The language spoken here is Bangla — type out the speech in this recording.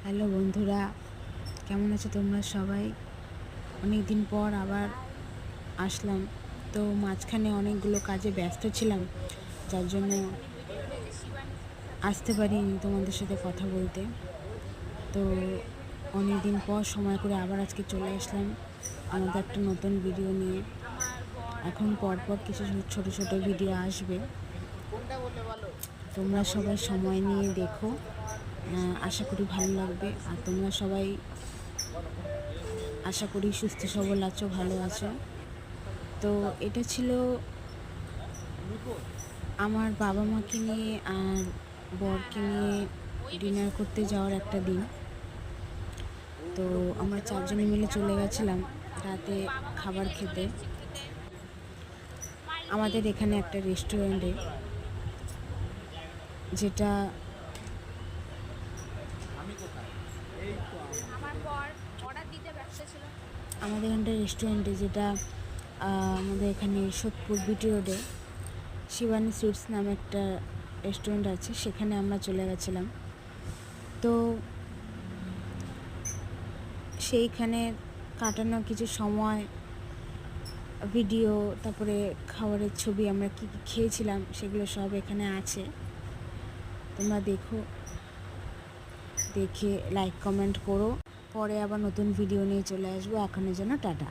হ্যালো বন্ধুরা, কেমন আছো তোমরা সবাই? অনেক দিন পর আবার আসলাম। তো মাঝখানে অনেকগুলো কাজে ব্যস্ত ছিলাম, যার জন্য আসতে পারিনি তোমাদের সাথে কথা বলতে। তো অনেক দিন পর সময় করে আবার আজকে চলে আসলাম আমাদের একটা নতুন ভিডিও নিয়ে। এখন পরপর কিছু ছোট ছোট ভিডিও আসবে, তোমরা সবাই সময় নিয়ে দেখো। আশা করি ভালো লাগবে। আর তোমরা সবাই আশা করি সুস্থ সবল আছো, ভালো আছো। তো এটা ছিল আমার বাবা মাকে নিয়ে আর বরকে নিয়ে ডিনার করতে যাওয়ার একটা দিন। তো আমরা চারজনে মিলে চলে গেছিলাম রাতে খাবার খেতে আমাদের এখানে একটা রেস্টুরেন্টে, যেটা আমাদের এখানটা রেস্টুরেন্টে যেটা আমাদের এখানে সোদপুর বিটি রোডে শিবানী সুইটস নামে একটা রেস্টুরেন্ট আছে, সেখানে আমরা চলে গেছিলাম। তো সেইখানে কাটানো কিছু সময়, ভিডিও, তারপরে খাবারের ছবি, আমরা কী কী খেয়েছিলাম সেগুলো সব এখানে আছে। তোমরা দেখো, দেখে লাইক কমেন্ট করো। পরে আবার নতুন ভিডিও নিয়ে চলে আসবো। এখনের জন্য টাটা।